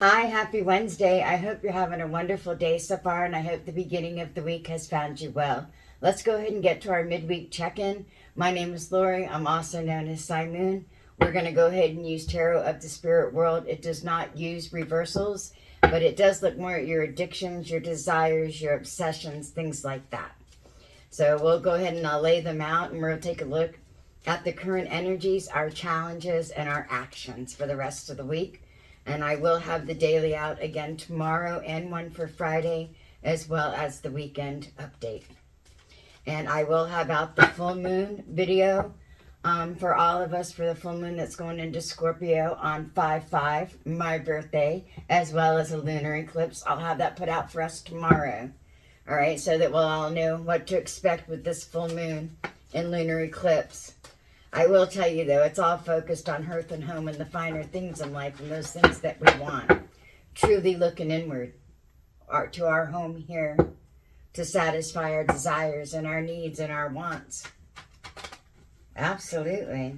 Hi, happy Wednesday. I hope you're having a wonderful day so far, and I hope the beginning of the week has found you well. Let's go ahead and get to our midweek check-in. My name is Lori. I'm also known as Simoon. We're going to go ahead and use Tarot of the Spirit World. It does not use reversals, but it does look more at your addictions, your desires, your obsessions, things like that. So we'll go ahead and I'll lay them out, and we'll take a look at the current energies, our challenges, and our actions for the rest of the week. And I will have the daily out again tomorrow and one for Friday, as well as the weekend update. And I will have out the full moon video for all of us for the full moon that's going into Scorpio on 5/5, my birthday, as well as a lunar eclipse. I'll have that put out for us tomorrow. All right, so that we'll all know what to expect with this full moon and lunar eclipse. I will tell you, though, it's all focused on hearth and home and the finer things in life and those things that we want. Truly looking inward to our home here to satisfy our desires and our needs and our wants. Absolutely.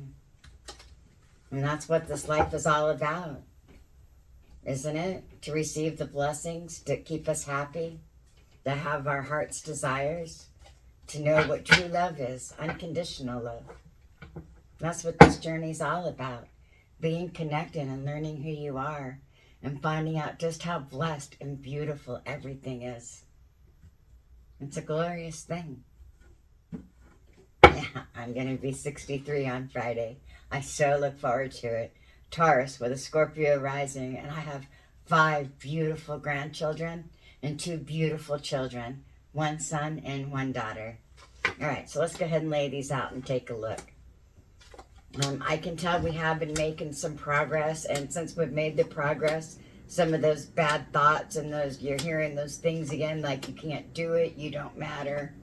And that's what this life is all about, isn't it? To receive the blessings, to keep us happy, to have our heart's desires, to know what true love is, unconditional love. That's what this journey is all about. Being connected and learning who you are and finding out just how blessed and beautiful everything is. It's a glorious thing. Yeah, I'm going to be 63 on Friday. I so look forward to it. Taurus with a Scorpio rising, and I have 5 beautiful grandchildren and 2 beautiful children, 1 son and 1 daughter. All right, so let's go ahead and lay these out and take a look. I can tell we have been making some progress, and since we've made the progress, some of those bad thoughts and those, you're hearing those things again, like you can't do it, you don't matter,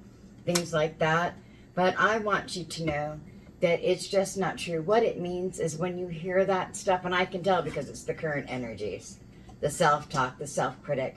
things like that. But I want you to know that it's just not true. What it means is when you hear that stuff, and I can tell because it's the current energies, the self-talk, the self-critic,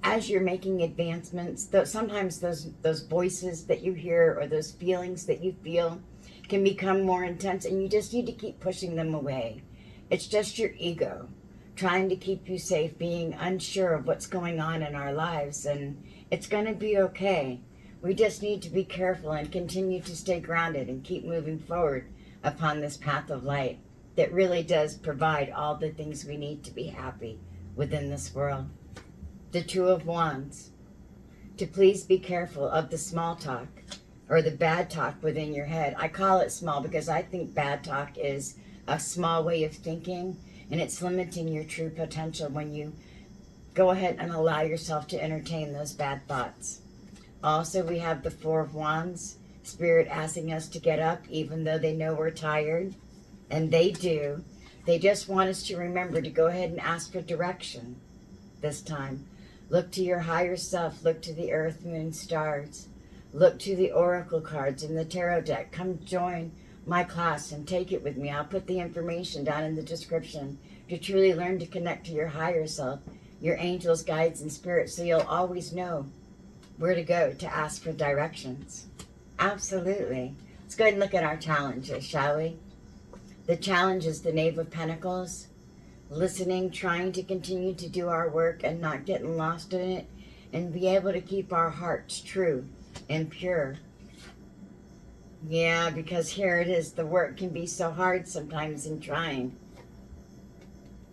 as you're making advancements, sometimes those voices that you hear or those feelings that you feel can become more intense, and you just need to keep pushing them away. It's just your ego trying to keep you safe, being unsure of what's going on in our lives, and it's going to be okay. We just need to be careful and continue to stay grounded and keep moving forward upon this path of light that really does provide all the things we need to be happy within this world. The 2 of Wands, to please be careful of the small talk or the bad talk within your head. I call it small because I think bad talk is a small way of thinking, and it's limiting your true potential when you go ahead and allow yourself to entertain those bad thoughts. Also, we have the 4 of Wands, Spirit asking us to get up even though they know we're tired, and they do. They just want us to remember to go ahead and ask for direction this time. Look to your higher self, look to the earth, moon, stars. Look to the oracle cards in the tarot deck. Come join my class and take it with me. I'll put the information down in the description to truly learn to connect to your higher self, your angels, guides, and spirits, so you'll always know where to go to ask for directions. Absolutely. Let's go ahead and look at our challenges, shall we? The challenge is the Knave of Pentacles. Listening, trying to continue to do our work and not getting lost in it, and be able to keep our hearts true and pure. Yeah, because here it is, the work can be so hard sometimes in trying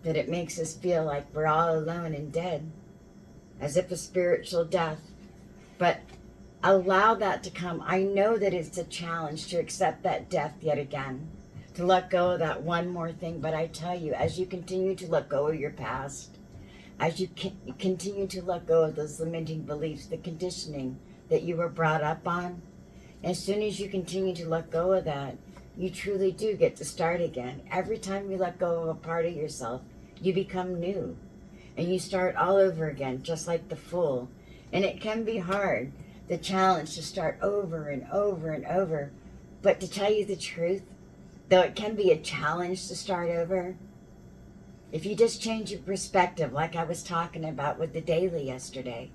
that it makes us feel like we're all alone and dead, as if a spiritual death. But allow that to come. I know that it's a challenge to accept that death yet again, to let go of that one more thing. But I tell you, as you continue to let go of your past, as you continue to let go of those limiting beliefs, the conditioning that you were brought up on, as soon as you continue to let go of that, you truly do get to start again. Every time you let go of a part of yourself, you become new. And you start all over again, just like the Fool. And it can be hard, the challenge to start over and over and over. But to tell you the truth, though it can be a challenge to start over, if you just change your perspective, like I was talking about with the daily yesterday,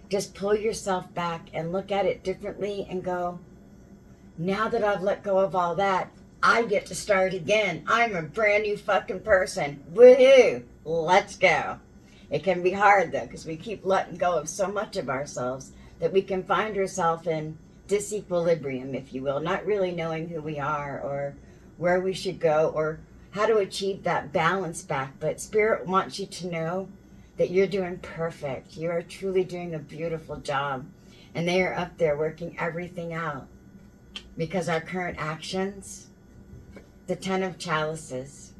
just pull yourself back and look at it differently and go, now that I've let go of all that, I get to start again. I'm a brand new fucking person. Woohoo! Let's go. It can be hard though, because we keep letting go of so much of ourselves that we can find ourselves in disequilibrium, if you will, not really knowing who we are or where we should go or how to achieve that balance back. But Spirit wants you to know that you're doing perfect. You are truly doing a beautiful job. And they are up there working everything out. Because our current actions, the 10 of chalices,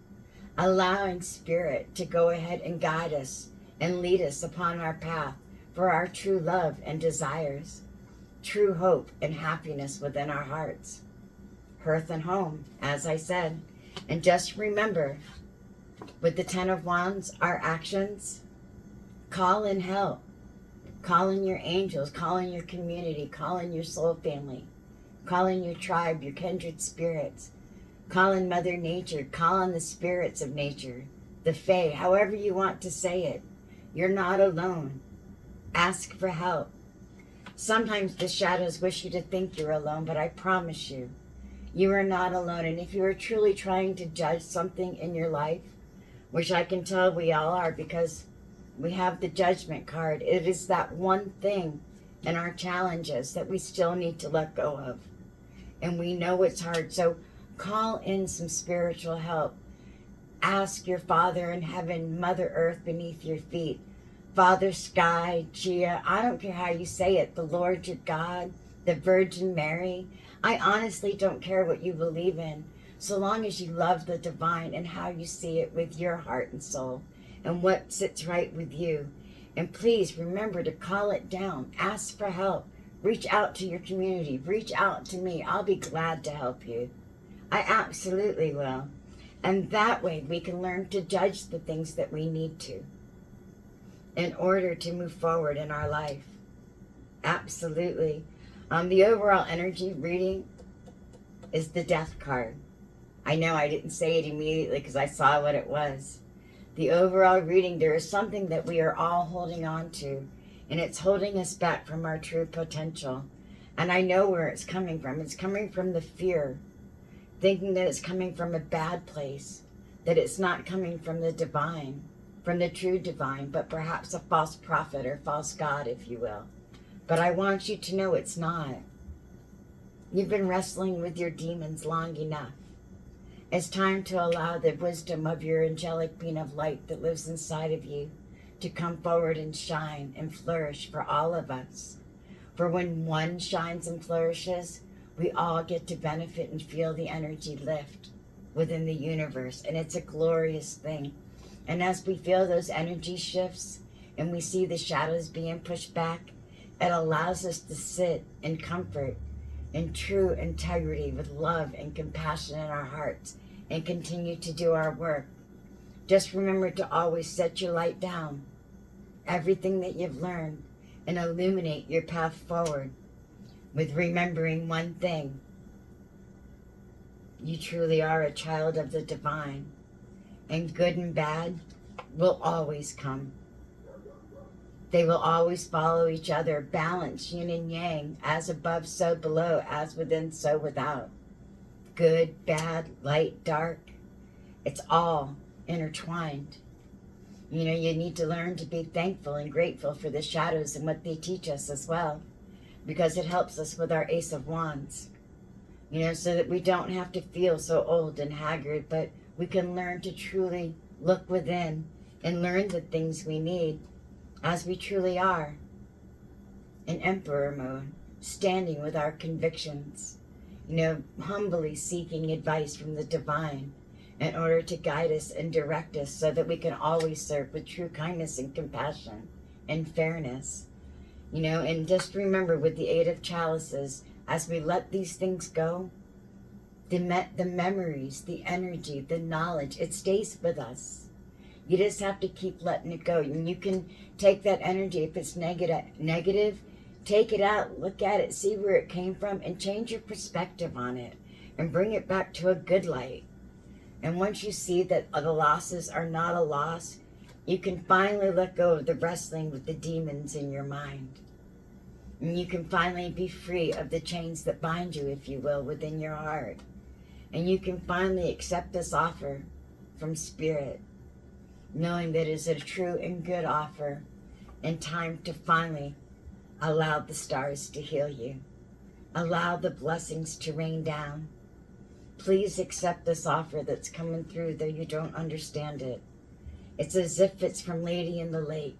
allowing Spirit to go ahead and guide us and lead us upon our path for our true love and desires, true hope and happiness within our hearts. Hearth and home, as I said. And just remember, with the 10 of Wands, our actions, call in help. Call in your angels, call in your community, call in your soul family, call in your tribe, your kindred spirits, call in Mother Nature, call in the spirits of nature, the Fae, however you want to say it. You're not alone. Ask for help. Sometimes the shadows wish you to think you're alone, but I promise you, you are not alone. And if you are truly trying to judge something in your life, which I can tell we all are because we have the judgment card, it is that one thing in our challenges that we still need to let go of. And we know it's hard. So call in some spiritual help. Ask your Father in heaven, Mother Earth beneath your feet, Father Sky, Gia, I don't care how you say it, the Lord your God, the Virgin Mary. I honestly don't care what you believe in, so long as you love the divine and how you see it with your heart and soul and what sits right with you. And please remember to call it down. Ask for help. Reach out to your community. Reach out to me. I'll be glad to help you. I absolutely will. And that way we can learn to judge the things that we need to in order to move forward in our life. Absolutely. The overall energy reading is the Death card. I know I didn't say it immediately because I saw what it was. The overall reading, there is something that we are all holding on to, and it's holding us back from our true potential. And I know where it's coming from. It's coming from the fear, thinking that it's coming from a bad place, that it's not coming from the divine, from the true divine, but perhaps a false prophet or false god, if you will. But I want you to know it's not. You've been wrestling with your demons long enough. It's time to allow the wisdom of your angelic being of light that lives inside of you to come forward and shine and flourish for all of us. For when one shines and flourishes, we all get to benefit and feel the energy lift within the universe. And it's a glorious thing. And as we feel those energy shifts and we see the shadows being pushed back, it allows us to sit in comfort, in true integrity, with love and compassion in our hearts, and continue to do our work. Just remember to always set your light down, everything that you've learned, and illuminate your path forward with remembering one thing. You truly are a child of the divine, and good and bad will always come. They will always follow each other, balance, yin and yang, as above, so below, as within, so without. Good, bad, light, dark, it's all intertwined. You know, you need to learn to be thankful and grateful for the shadows and what they teach us as well, because it helps us with our Ace of Wands, you know, so that we don't have to feel so old and haggard, but we can learn to truly look within and learn the things we need as we truly are, in emperor mode, standing with our convictions, you know, humbly seeking advice from the divine in order to guide us and direct us so that we can always serve with true kindness and compassion and fairness. You know, and just remember with the Eight of Chalices, as we let these things go, the memories, the energy, the knowledge, it stays with us. You just have to keep letting it go. And you can take that energy, if it's negative, take it out, look at it, see where it came from, and change your perspective on it and bring it back to a good light. And once you see that the losses are not a loss, you can finally let go of the wrestling with the demons in your mind. And you can finally be free of the chains that bind you, if you will, within your heart. And you can finally accept this offer from Spirit. knowing that it is a true and good offer, and time to finally allow the stars to heal you. Allow the blessings to rain down. Please accept this offer that's coming through, though you don't understand it. It's as if it's from Lady in the Lake.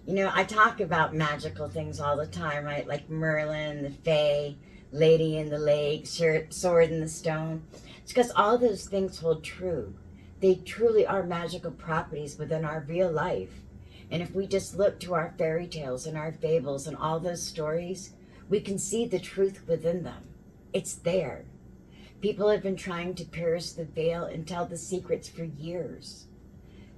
You know, I talk about magical things all the time, right? Like Merlin, the Fae, Lady in the Lake, Sword in the Stone. It's because all those things hold true. They truly are magical properties within our real life. And if we just look to our fairy tales and our fables and all those stories, we can see the truth within them. It's there. People have been trying to pierce the veil and tell the secrets for years.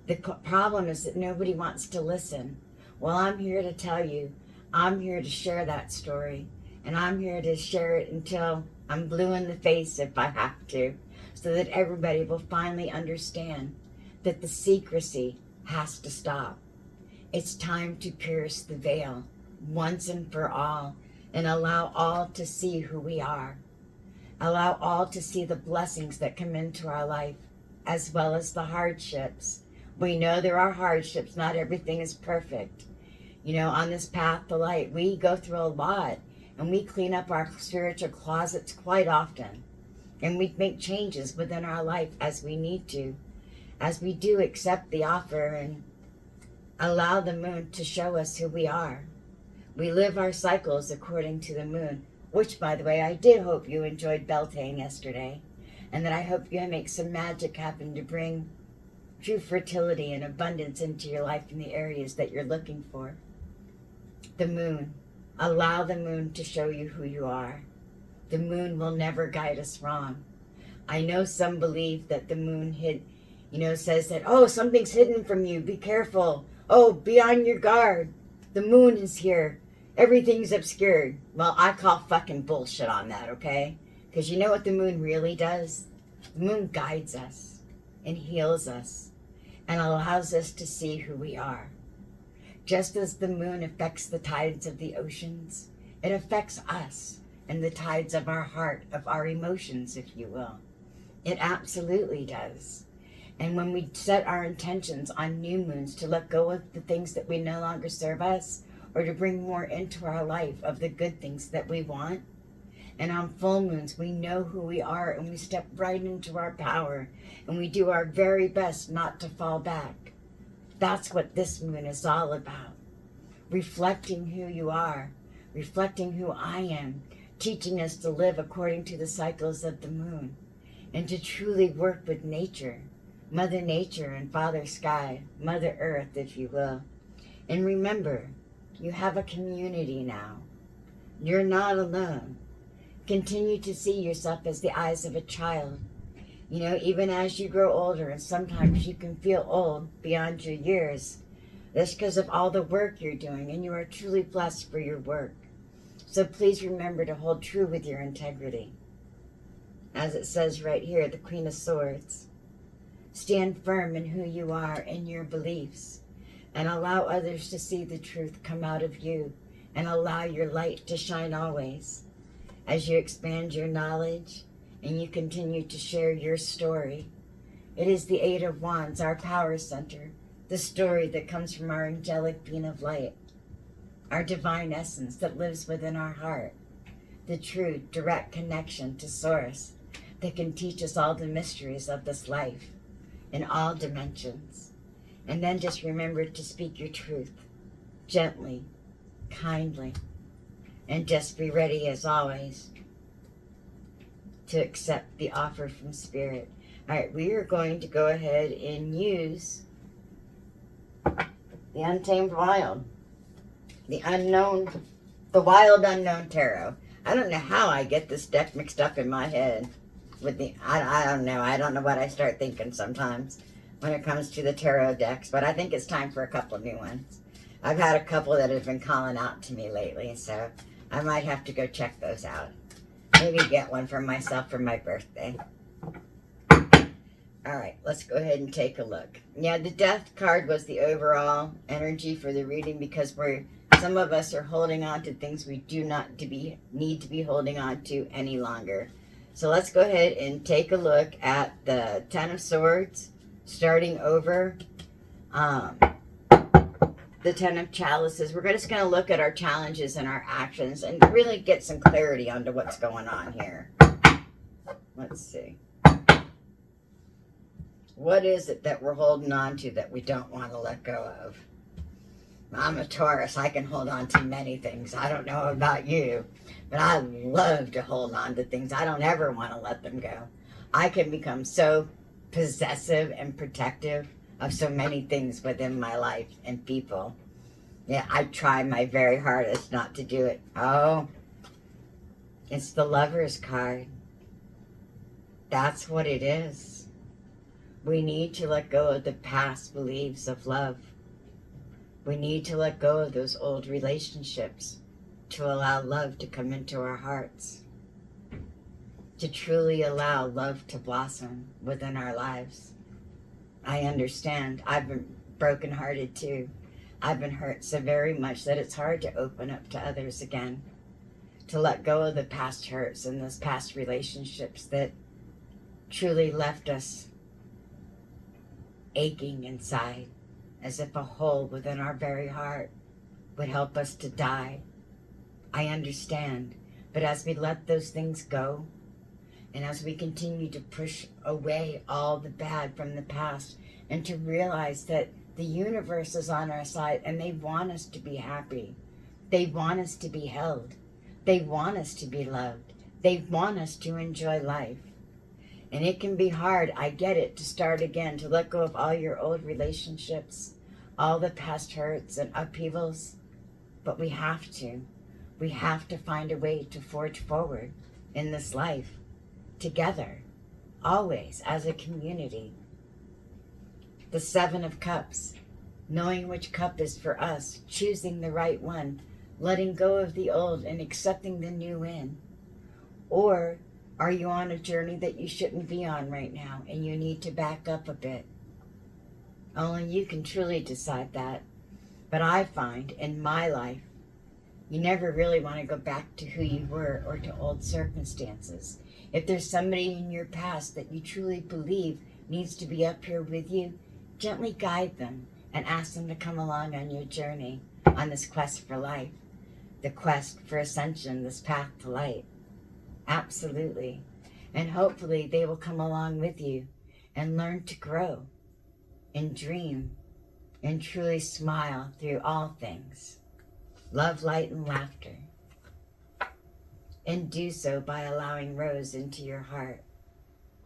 The problem is that nobody wants to listen. Well, I'm here to tell you, I'm here to share that story. And I'm here to share it until I'm blue in the face if I have to, so that everybody will finally understand that the secrecy has to stop. It's time to pierce the veil once and for all and allow all to see who we are. Allow all to see the blessings that come into our life, as well as the hardships. We know there are hardships. Not everything is perfect. You know, on this path to light, we go through a lot, and we clean up our spiritual closets quite often. And we make changes within our life as we need to, as we do accept the offer and allow the moon to show us who we are. We live our cycles according to the moon, which, by the way, I did hope you enjoyed Beltane yesterday, and that I hope you make some magic happen to bring true fertility and abundance into your life in the areas that you're looking for. The moon. Allow the moon to show you who you are. The moon will never guide us wrong. I know some believe that the moon says that, oh, something's hidden from you. Be careful. Oh, be on your guard. The moon is here. Everything's obscured. Well, I call fucking bullshit on that, okay? Because you know what the moon really does? The moon guides us and heals us and allows us to see who we are. Just as the moon affects the tides of the oceans, it affects us and the tides of our heart, of our emotions, if you will. It absolutely does. And when we set our intentions on new moons to let go of the things that we no longer serve us, or to bring more into our life of the good things that we want, and on full moons, we know who we are and we step right into our power and we do our very best not to fall back. That's what this moon is all about. Reflecting who you are, reflecting who I am, teaching us to live according to the cycles of the moon and to truly work with nature, Mother Nature and Father Sky, Mother Earth, if you will. And remember, you have a community now. You're not alone. Continue to see yourself as the eyes of a child. You know, even as you grow older, and sometimes you can feel old beyond your years, that's because of all the work you're doing, and you are truly blessed for your work. So please remember to hold true with your integrity. As it says right here, the Queen of Swords. Stand firm in who you are and your beliefs, and allow others to see the truth come out of you, and allow your light to shine always. As you expand your knowledge and you continue to share your story, it is the Eight of Wands, our power center, the story that comes from our angelic being of light, our divine essence that lives within our heart, the true direct connection to Source that can teach us all the mysteries of this life in all dimensions. And then just remember to speak your truth gently, kindly, and just be ready as always to accept the offer from Spirit. All right, we are going to go ahead and use the Untamed Wild, the Wild Unknown Tarot. I don't know how I get this deck mixed up in my head with I don't know. I don't know what I start thinking sometimes when it comes to the tarot decks, but I think it's time for a couple of new ones. I've had a couple that have been calling out to me lately, so I might have to go check those out. Maybe get one for myself for my birthday. All right, let's go ahead and take a look. Yeah, the Death card was the overall energy for the reading because some of us are holding on to things we do not need to be holding on to any longer. So let's go ahead and take a look at the Ten of Swords, starting over Um, the Ten of Chalices. We're just going to look at our challenges and our actions and really get some clarity onto what's going on here. Let's see. What is it that we're holding on to that we don't want to let go of? I'm a Taurus. I can hold on to many things. I don't know about you, but I love to hold on to things. I don't ever want to let them go. I can become so possessive and protective of so many things within my life and people. Yeah, I try my very hardest not to do it. Oh, it's the Lover's card. That's what it is. We need to let go of the past beliefs of love. We need to let go of those old relationships to allow love to come into our hearts, to truly allow love to blossom within our lives. I understand. I've been brokenhearted too. I've been hurt so very much that it's hard to open up to others again, to let go of the past hurts and those past relationships that truly left us aching inside, as if a hole within our very heart would help us to die. I understand, but as we let those things go, and as we continue to push away all the bad from the past, and to realize that the universe is on our side and they want us to be happy. They want us to be held. They want us to be loved. They want us to enjoy life. And it can be hard, I get it, to start again, to let go of all your old relationships, all the past hurts and upheavals. But we have to. We have to find a way to forge forward in this life, together, always, as a community. The Seven of Cups, knowing which cup is for us, choosing the right one, letting go of the old and accepting the new in. Or are you on a journey that you shouldn't be on right now and you need to back up a bit? Only you can truly decide that. But I find in my life, you never really want to go back to who you were or to old circumstances. If there's somebody in your past that you truly believe needs to be up here with you, gently guide them and ask them to come along on your journey, on this quest for life, the quest for ascension, this path to light. Absolutely. And hopefully they will come along with you and learn to grow and dream and truly smile through all things. Love, light, and laughter. And do so by allowing Rose into your heart.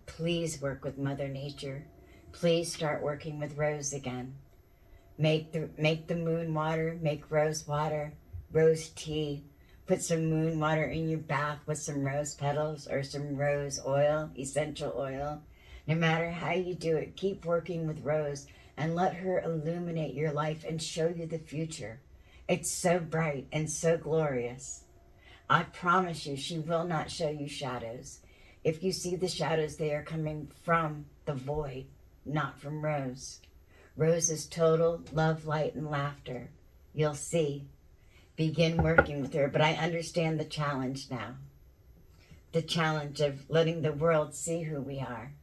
Please work with Mother Nature. Please start working with Rose again. Make the moon water, make rose water, rose tea. Put some moon water in your bath with some rose petals or some rose oil, essential oil. No matter how you do it, keep working with Rose and let her illuminate your life and show you the future. It's so bright and so glorious. I promise you, she will not show you shadows. If you see the shadows, they are coming from the void, not from Rose. Rose is total love, light, and laughter. You'll see. Begin working with her, but I understand the challenge now. The challenge of letting the world see who we are,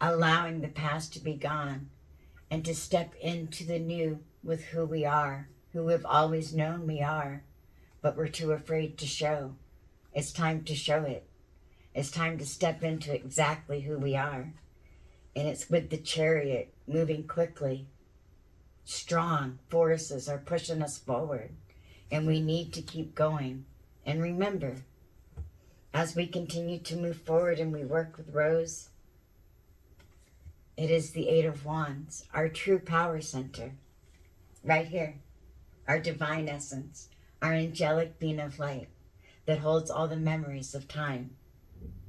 allowing the past to be gone, and to step into the new with who we are, who we've always known we are, but we're too afraid to show. It's time to show it. It's time to step into exactly who we are. And it's with the Chariot moving quickly. Strong forces are pushing us forward. And we need to keep going. And remember, as we continue to move forward and we work with Rose, it is the Eight of Wands, our true power center, right here, our divine essence, our angelic being of light that holds all the memories of time.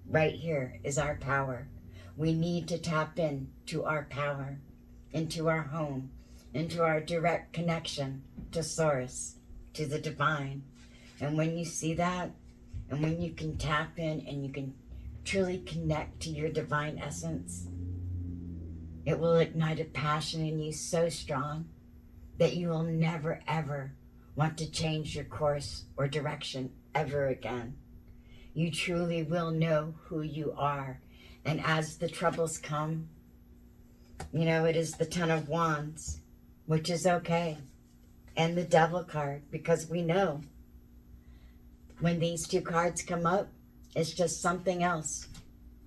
Right here is our power. We need to tap into our power, into our home, into our direct connection to Source, to the divine. And when you see that, and when you can tap in and you can truly connect to your divine essence, it will ignite a passion in you so strong that you will never ever want to change your course or direction ever again. You truly will know who you are. And as the troubles come, it is the Ten of Wands. which is okay, and the Devil card, because we know when these two cards come up, it's just something else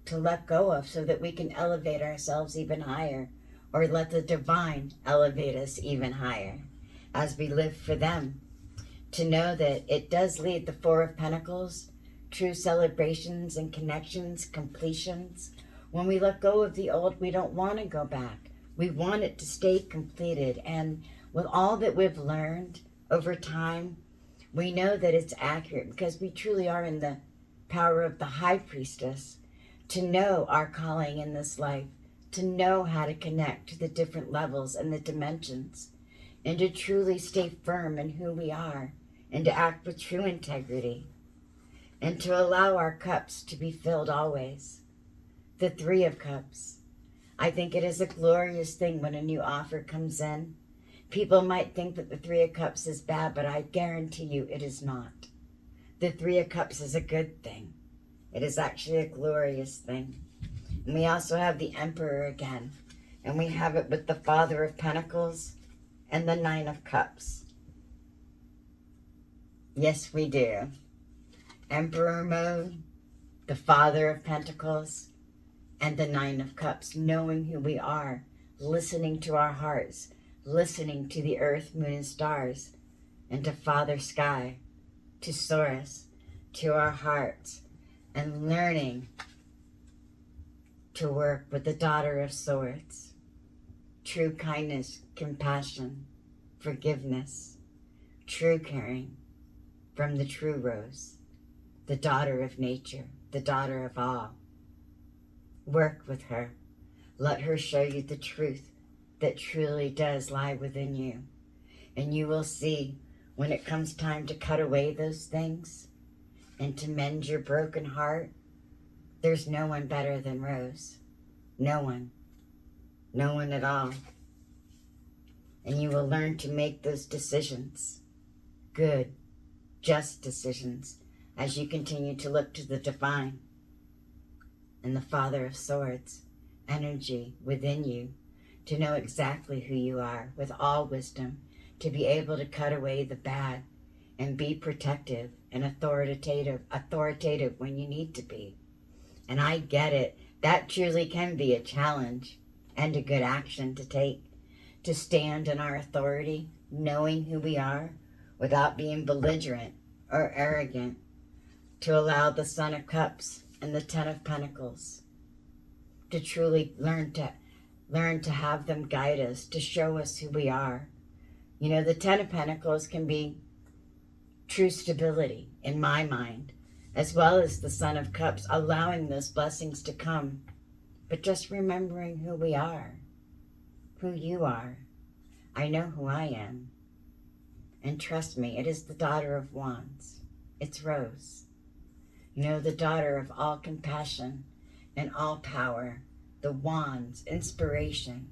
to let go of so that we can elevate ourselves even higher, or let the divine elevate us even higher as we live for them. To know that it does lead the Four of Pentacles, true celebrations and connections, completions. When we let go of the old, we don't want to go back. We want it to stay completed. And with all that we've learned over time, we know that it's accurate because we truly are in the power of the High Priestess to know our calling in this life, to know how to connect to the different levels and the dimensions, and to truly stay firm in who we are, and to act with true integrity, and to allow our cups to be filled always. The Three of Cups. I think it is a glorious thing when a new offer comes in. People might think that the Three of Cups is bad, but I guarantee you it is not. The Three of Cups is a good thing. It is actually a glorious thing. And we also have the Emperor again. And we have it with the Father of Pentacles and the Nine of Cups. Yes, we do. Emperor mode, the Father of Pentacles, and the Nine of Cups. Knowing who we are, listening to our hearts, listening to the earth, moon, and stars, and to Father Sky, to Source, to our hearts, and learning to work with the Daughter of Swords. True kindness, compassion, forgiveness, true caring from the true Rose, the daughter of nature, the daughter of all. Work with her. Let her show you the truth that truly does lie within you. And you will see when it comes time to cut away those things and to mend your broken heart, there's no one better than Rose. No one. No one at all. And you will learn to make those decisions. Good, just decisions as you continue to look to the divine and the Father of Swords energy within you to know exactly who you are with all wisdom, to be able to cut away the bad and be protective and authoritative when you need to be. And I get it. That truly can be a challenge and a good action to take, to stand in our authority, knowing who we are without being belligerent or arrogant, to allow the Son of Cups and the Ten of Pentacles to truly learn to have them guide us, to show us who we are. You know, the Ten of Pentacles can be true stability in my mind, as well as the Son of Cups, allowing those blessings to come, but just remembering who we are, who you are. I know who I am. And trust me, it is the Daughter of Wands. It's Rose. You know, the daughter of all compassion and all power, the wands, inspiration.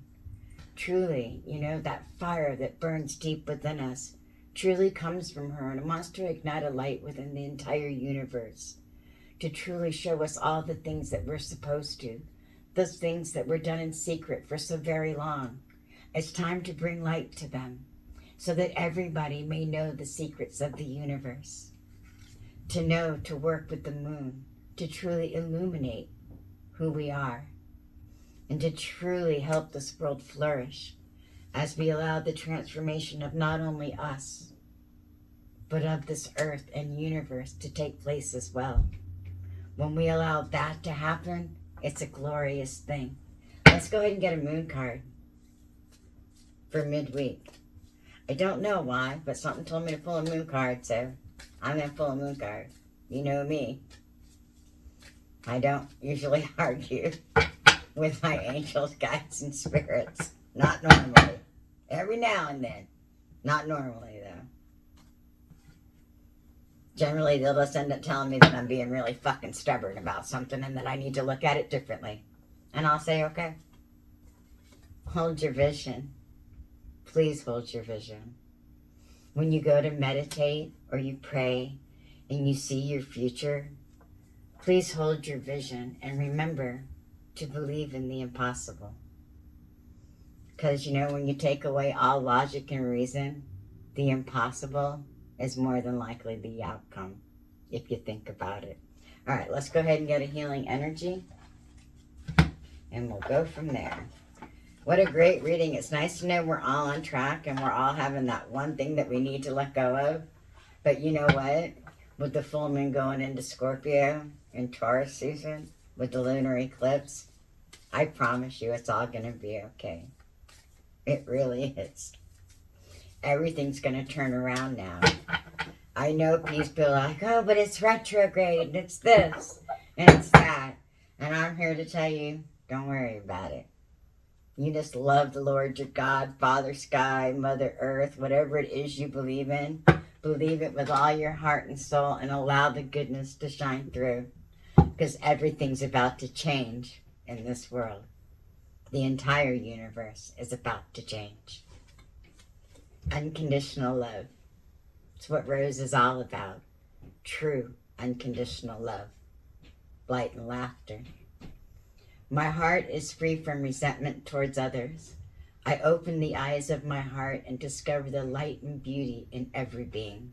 Truly, you know, that fire that burns deep within us truly comes from her and wants to ignite a light within the entire universe, to truly show us all the things that we're supposed to, those things that were done in secret for so very long. It's time to bring light to them so that everybody may know the secrets of the universe. To know, to work with the moon, to truly illuminate who we are, and to truly help this world flourish as we allow the transformation of not only us, but of this earth and universe to take place as well. When we allow that to happen, it's a glorious thing. Let's go ahead and get a moon card for midweek. I don't know why, but something told me to pull a moon card, so I'm going to pull a moon card. You know me. I don't usually argue with my angels, guides, and spirits. Not normally. Every now and then. Not normally, though. Generally, they'll just end up telling me that I'm being really fucking stubborn about something and that I need to look at it differently. And I'll say, okay. Hold your vision. Please hold your vision. When you go to meditate or you pray and you see your future, please hold your vision and remember to believe in the impossible. Because, when you take away all logic and reason, the impossible is more than likely the outcome, if you think about it. All right, let's go ahead and get a healing energy, and we'll go from there. What a great reading. It's nice to know we're all on track and we're all having that one thing that we need to let go of. But you know what? With the full moon going into Scorpio in Taurus season, with the lunar eclipse, I promise you it's all going to be okay. It really is. Everything's going to turn around now. I know people are like, oh, but it's retrograde and it's this and it's that. And I'm here to tell you, don't worry about it. You just love the Lord your God, Father Sky, Mother Earth, whatever it is you believe in. Believe it with all your heart and soul and allow the goodness to shine through. Because everything's about to change in this world. The entire universe is about to change. Unconditional love. It's what Rose is all about. True unconditional love. Light and laughter. My heart is free from resentment towards others. I open the eyes of my heart and discover the light and beauty in every being.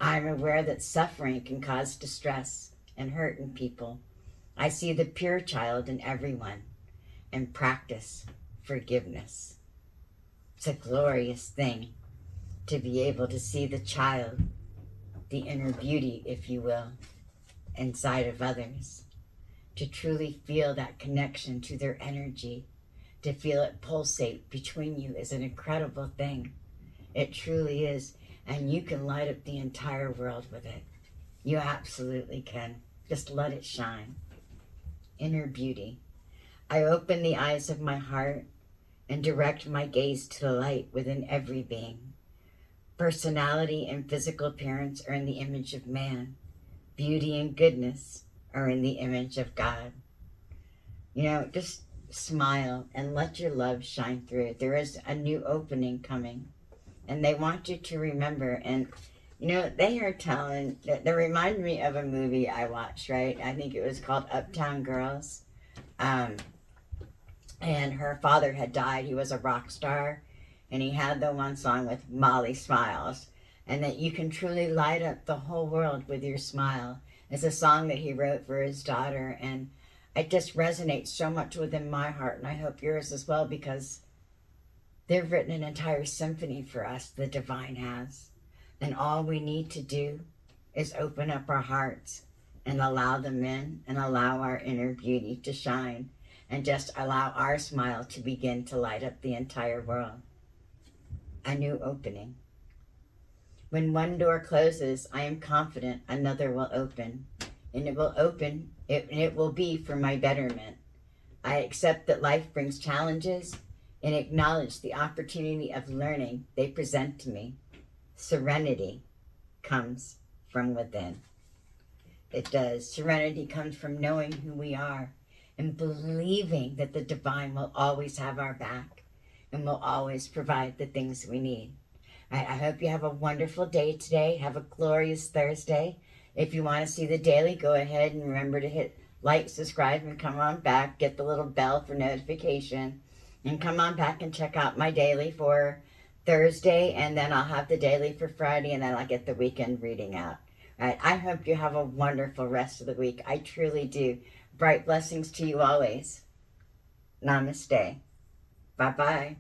I am aware that suffering can cause distress and hurt in people. I see the pure child in everyone and practice forgiveness. It's a glorious thing to be able to see the child, the inner beauty, if you will, inside of others. To truly feel that connection to their energy, to feel it pulsate between you is an incredible thing. It truly is. And you can light up the entire world with it. You absolutely can. Just let it shine. Inner beauty. I open the eyes of my heart and direct my gaze to the light within every being. Personality and physical appearance are in the image of man. Beauty and goodness are in the image of God. Just smile and let your love shine through. There is a new opening coming, and they want you to remember. And they are telling, they remind me of a movie I watched, right? I think it was called Uptown Girls. And her father had died. He was a rock star, and he had the one song with Molly Smiles, and that you can truly light up the whole world with your smile. It's a song that he wrote for his daughter, and it just resonates so much within my heart, and I hope yours as well, because they've written an entire symphony for us, the divine has. And all we need to do is open up our hearts and allow them in and allow our inner beauty to shine and just allow our smile to begin to light up the entire world. A new opening. When one door closes, I am confident another will open, and it will open, it will be for my betterment. I accept that life brings challenges and acknowledge the opportunity of learning they present to me. Serenity comes from within. It does. Serenity comes from knowing who we are and believing that the divine will always have our back and will always provide the things we need. All right, I hope you have a wonderful day today. Have a glorious Thursday. If you want to see the daily, go ahead and remember to hit like, subscribe, and come on back. Get the little bell for notification. And come on back and check out my daily for Thursday, and then I'll have the daily for Friday, and then I'll get the weekend reading out. All right, I hope you have a wonderful rest of the week. I truly do. Bright blessings to you always. Namaste. Bye-bye.